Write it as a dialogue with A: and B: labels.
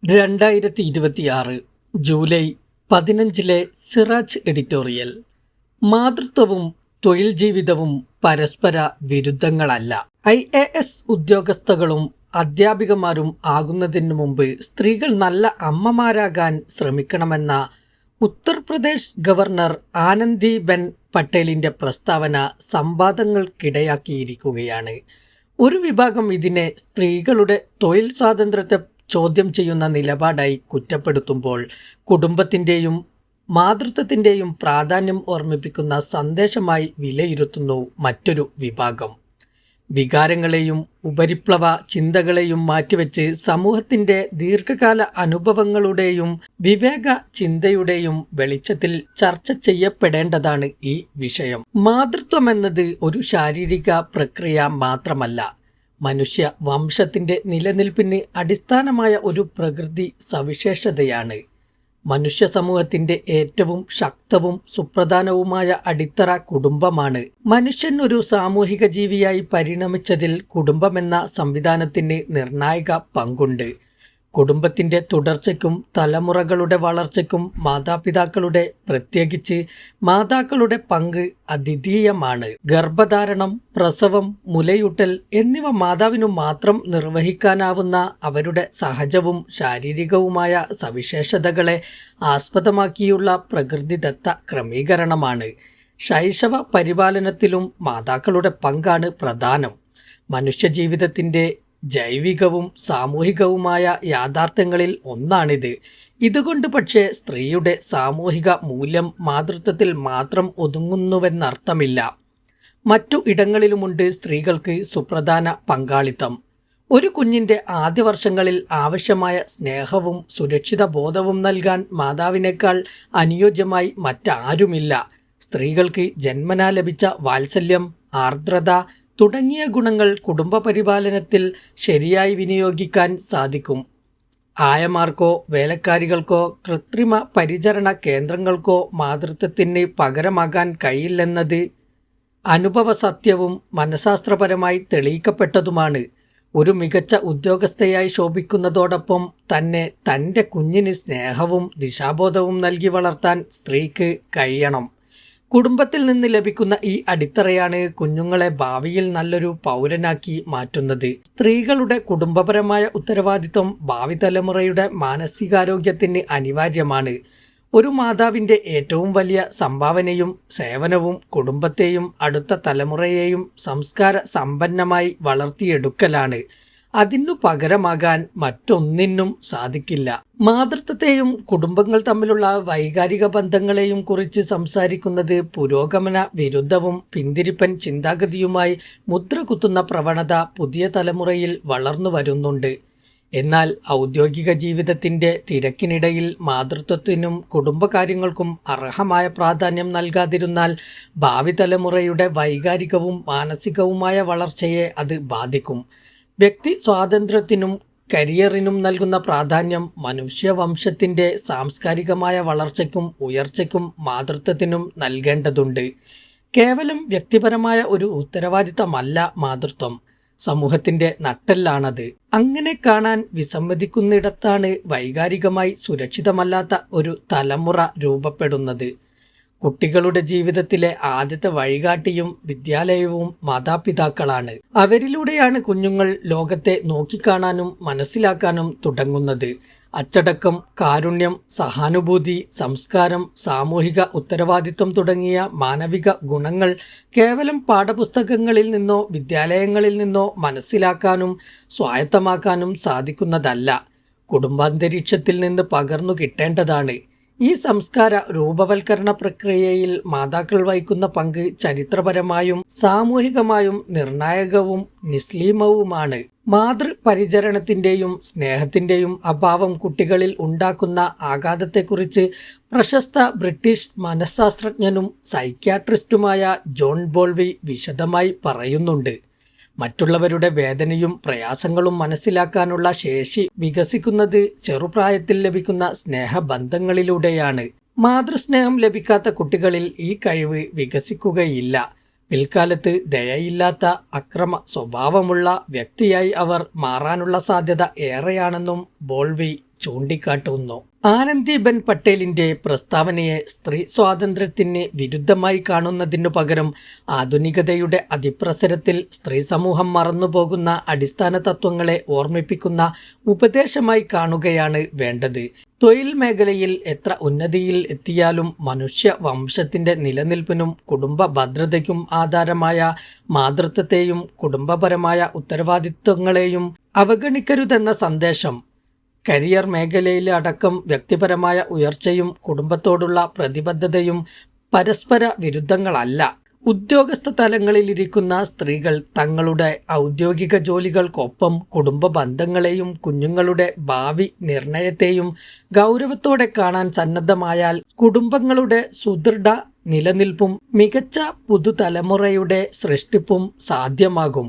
A: 2026 July 15 Siraj editorial. മാതൃത്വവും തൊഴിൽ ജീവിതവും പരസ്പര വിരുദ്ധങ്ങളല്ല. IAS ഉദ്യോഗസ്ഥകളും അധ്യാപികമാരും ആകുന്നതിനു മുമ്പ് സ്ത്രീകൾ നല്ല അമ്മമാരാകാൻ ശ്രമിക്കണമെന്ന ഉത്തർപ്രദേശ് ഗവർണർ ആനന്ദിബെൻ പട്ടേലിന്റെ പ്രസ്താവന സംവാദങ്ങൾക്കിടയാക്കിയിരിക്കുകയാണ്. ഒരു വിഭാഗം ഇതിനെ സ്ത്രീകളുടെ തൊഴിൽ സ്വാതന്ത്ര്യത്തെ ചോദ്യം ചെയ്യുന്ന നിലപാടായി കുറ്റപ്പെടുത്തുമ്പോൾ, കുടുംബത്തിൻ്റെയും മാതൃത്വത്തിൻ്റെയും പ്രാധാന്യം ഓർമ്മിപ്പിക്കുന്ന സന്ദേശമായി വിലയിരുത്തുന്നു മറ്റൊരു വിഭാഗം. വികാരങ്ങളെയും ഉപരിപ്ലവ ചിന്തകളെയും മാറ്റിവെച്ച് സമൂഹത്തിൻ്റെ ദീർഘകാല അനുഭവങ്ങളുടെയും വിവേക ചിന്തയുടെയും വെളിച്ചത്തിൽ ചർച്ച ചെയ്യപ്പെടേണ്ടതാണ് ഈ വിഷയം. മാതൃത്വമെന്നത് ഒരു ശാരീരിക പ്രക്രിയ മാത്രമല്ല, മനുഷ്യ വംശത്തിൻ്റെ നിലനിൽപ്പിന് അടിസ്ഥാനമായ ഒരു പ്രകൃതി സവിശേഷതയാണ്. മനുഷ്യ സമൂഹത്തിൻ്റെ ഏറ്റവും ശക്തവും സുപ്രധാനവുമായ അടിത്തറ കുടുംബമാണ്. മനുഷ്യൻ ഒരു സാമൂഹിക ജീവിയായി പരിണമിച്ചതിൽ കുടുംബമെന്ന സംവിധാനത്തിന് നിർണായക പങ്കുണ്ട്. കുടുംബത്തിൻ്റെ തുടർച്ചയ്ക്കും തലമുറകളുടെ വളർച്ചയ്ക്കും മാതാപിതാക്കളുടെ, പ്രത്യേകിച്ച് മാതാക്കളുടെ പങ്ക് അദ്വിതീയമാണ്. ഗർഭധാരണം, പ്രസവം, മുലയൂട്ടൽ എന്നിവ മാതാവിനു മാത്രം നിർവഹിക്കാനാവുന്ന അവരുടെ സഹജവും ശാരീരികവുമായ സവിശേഷതകളെ ആസ്പദമാക്കിയുള്ള പ്രകൃതിദത്ത ക്രമീകരണമാണ്. ശൈശവ പരിപാലനത്തിലും മാതാക്കളുടെ പങ്കാണ് പ്രധാനം. മനുഷ്യജീവിതത്തിൻ്റെ ജൈവികവും സാമൂഹികവുമായ യാഥാർത്ഥ്യങ്ങളിൽ ഒന്നാണിത്. ഇതുകൊണ്ട് പക്ഷേ സ്ത്രീയുടെ സാമൂഹിക മൂല്യം മാതൃത്വത്തിൽ മാത്രം ഒതുങ്ങുന്നുവെന്നർത്ഥമില്ല. മറ്റു ഇടങ്ങളിലുമുണ്ട് സ്ത്രീകൾക്ക് സുപ്രധാന പങ്കാളിത്തം. ഒരു കുഞ്ഞിൻ്റെ ആദ്യ വർഷങ്ങളിൽ ആവശ്യമായ സ്നേഹവും സുരക്ഷിത ബോധവും നൽകാൻ മാതാവിനേക്കാൾ അനുയോജ്യമായി മറ്റാരുമില്ല. സ്ത്രീകൾക്ക് ജന്മനാ ലഭിച്ച വാത്സല്യം, ആർദ്രത തുടങ്ങിയ ഗുണങ്ങൾ കുടുംബ പരിപാലനത്തിൽ ശരിയായി വിനിയോഗിക്കാൻ സാധിക്കും. ആയമാർക്കോ വേലക്കാരികൾക്കോ കൃത്രിമ പരിചരണ കേന്ദ്രങ്ങൾക്കോ മാതൃത്വത്തിന് പകരമാകാൻ കഴിയില്ലെന്നത് അനുഭവസത്യവും മനഃശാസ്ത്രപരമായി തെളിയിക്കപ്പെട്ടതുമാണ്. ഒരു മികച്ച ഉദ്യോഗസ്ഥയായി ശോഭിക്കുന്നതോടൊപ്പം തന്നെ തൻ്റെ കുഞ്ഞിന് സ്നേഹവും ദിശാബോധവും നൽകി വളർത്താൻ സ്ത്രീക്ക് കഴിയണം. കുടുംബത്തിൽ നിന്ന് ലഭിക്കുന്ന ഈ അടിത്തറയാണ് കുഞ്ഞുങ്ങളെ ഭാവിയിൽ നല്ലൊരു പൗരനാക്കി മാറ്റുന്നത്. സ്ത്രീകളുടെ കുടുംബപരമായ ഉത്തരവാദിത്വം ഭാവി തലമുറയുടെ മാനസികാരോഗ്യത്തിന് അനിവാര്യമാണ്. ഒരു മാതാവിൻ്റെ ഏറ്റവും വലിയ സംഭാവനയും സേവനവും കുടുംബത്തെയും അടുത്ത തലമുറയെയും സംസ്കാര സമ്പന്നമായി വളർത്തിയെടുക്കലാണ്. അതിനു പകരമാകാൻ മറ്റൊന്നിനും സാധിക്കില്ല. മാതൃത്വത്തെയും കുടുംബങ്ങൾ തമ്മിലുള്ള വൈകാരിക ബന്ധങ്ങളെയും കുറിച്ച് സംസാരിക്കുന്നത് പുരോഗമന വിരുദ്ധവും പിന്തിരിപ്പൻ ചിന്താഗതിയുമായി മുദ്ര കുത്തുന്ന പ്രവണത പുതിയ തലമുറയിൽ വളർന്നു വരുന്നുണ്ട്. എന്നാൽ ഔദ്യോഗിക ജീവിതത്തിൻ്റെ തിരക്കിനിടയിൽ മാതൃത്വത്തിനും കുടുംബകാര്യങ്ങൾക്കും അർഹമായ പ്രാധാന്യം നൽകാതിരുന്നാൽ ഭാവി തലമുറയുടെ വൈകാരികവും മാനസികവുമായ വളർച്ചയെ അത് ബാധിക്കും. വ്യക്തി സ്വാതന്ത്ര്യത്തിനും കരിയറിനും നൽകുന്ന പ്രാധാന്യം മനുഷ്യവംശത്തിൻ്റെ സാംസ്കാരികമായ വളർച്ചയ്ക്കും ഉയർച്ചയ്ക്കും മാതൃത്വത്തിനും നൽകേണ്ടതുണ്ട്. കേവലം വ്യക്തിപരമായ ഒരു ഉത്തരവാദിത്തമല്ല മാതൃത്വം, സമൂഹത്തിൻ്റെ നട്ടെല്ലാണത്. അങ്ങനെ കാണാൻ വിസമ്മതിക്കുന്നിടത്താണ് വൈകാരികമായി സുരക്ഷിതമല്ലാത്ത ഒരു തലമുറ രൂപപ്പെടുന്നത്. കുട്ടികളുടെ ജീവിതത്തിലെ ആദ്യത്തെ വഴികാട്ടിയും വിദ്യാലയവും മാതാപിതാക്കളാണ്. അവരിലൂടെയാണ് കുഞ്ഞുങ്ങൾ ലോകത്തെ നോക്കിക്കാണാനും മനസ്സിലാക്കാനും തുടങ്ങുന്നത്. അച്ചടക്കം, കാരുണ്യം, സഹാനുഭൂതി, സംസ്കാരം, സാമൂഹിക ഉത്തരവാദിത്വം തുടങ്ങിയ മാനവിക ഗുണങ്ങൾ കേവലം പാഠപുസ്തകങ്ങളിൽ നിന്നോ വിദ്യാലയങ്ങളിൽ നിന്നോ മനസ്സിലാക്കാനും സ്വായത്തമാക്കാനും സാധിക്കുന്നതല്ല, കുടുംബാന്തരീക്ഷത്തിൽ നിന്ന് പകർന്നു കിട്ടേണ്ടതാണ്. ഈ സംസ്കാര രൂപവൽക്കരണ പ്രക്രിയയിൽ മാതാക്കൾ വഹിക്കുന്ന പങ്ക് ചരിത്രപരമായും സാമൂഹികമായും നിർണായകവും നിസ്ലീമവുമാണ്. മാതൃപരിചരണത്തിൻ്റെയും സ്നേഹത്തിൻ്റെയും അഭാവം കുട്ടികളിൽ ഉണ്ടാക്കുന്ന ആഘാതത്തെക്കുറിച്ച് പ്രശസ്ത ബ്രിട്ടീഷ് മനഃശാസ്ത്രജ്ഞനും സൈക്യാട്രിസ്റ്റുമായ ജോൺ ബോൾവി വിശദമായി പറയുന്നുണ്ട്. മറ്റുള്ളവരുടെ വേദനയും പ്രയാസങ്ങളും മനസ്സിലാക്കാനുള്ള ശേഷി വികസിക്കുന്നത് ചെറുപ്രായത്തിൽ ലഭിക്കുന്ന സ്നേഹബന്ധങ്ങളിലൂടെയാണ്. മാതൃസ്നേഹം ലഭിക്കാത്ത കുട്ടികളിൽ ഈ കഴിവ് വികസിക്കുകയില്ല. പിൽക്കാലത്ത് ദയയില്ലാത്ത അക്രമ സ്വഭാവമുള്ള വ്യക്തിയായി അവർ മാറാനുള്ള സാധ്യത ഏറെയാണെന്നും ബോൾവി ചൂണ്ടിക്കാട്ടുന്നു. ആനന്ദിബെൻ പട്ടേലിന്റെ പ്രസ്താവനയെ സ്ത്രീ സ്വാതന്ത്ര്യത്തിന് വിരുദ്ധമായി കാണുന്നതിനു പകരം ആധുനികതയുടെ അതിപ്രസരത്തിൽ സ്ത്രീ സമൂഹം മറന്നുപോകുന്ന അടിസ്ഥാന തത്വങ്ങളെ ഓർമ്മിപ്പിക്കുന്ന ഉപദേശമായി കാണുകയാണ് വേണ്ടത്. തൊഴിൽ മേഖലയിൽ എത്ര ഉന്നതിയിൽ എത്തിയാലും മനുഷ്യ വംശത്തിന്റെ നിലനിൽപ്പിനും കുടുംബ ഭദ്രതയ്ക്കും ആധാരമായ മാതൃത്വത്തെയും കുടുംബപരമായ ഉത്തരവാദിത്വങ്ങളെയും അവഗണിക്കരുതെന്ന സന്ദേശം കരിയർ മേഖലയിലെ അടക്കം വ്യക്തിപരമായ ഉയർച്ചയും കുടുംബത്തോടുള്ള പ്രതിബദ്ധതയും പരസ്പര വിരുദ്ധങ്ങളല്ല. ഉദ്യോഗസ്ഥ തലങ്ങളിലിരിക്കുന്ന സ്ത്രീകൾ തങ്ങളുടെ ഔദ്യോഗിക ജോലികൾക്കൊപ്പം കുടുംബ ബന്ധങ്ങളെയും കുഞ്ഞുങ്ങളുടെ ഭാവി നിർണയത്തെയും ഗൗരവത്തോടെ കാണാൻ സന്നദ്ധമായാൽ കുടുംബങ്ങളുടെ സുദൃഢ നിലനിൽപ്പും മികച്ച പുതുതലമുറയുടെ സൃഷ്ടിപ്പും സാധ്യമാകും.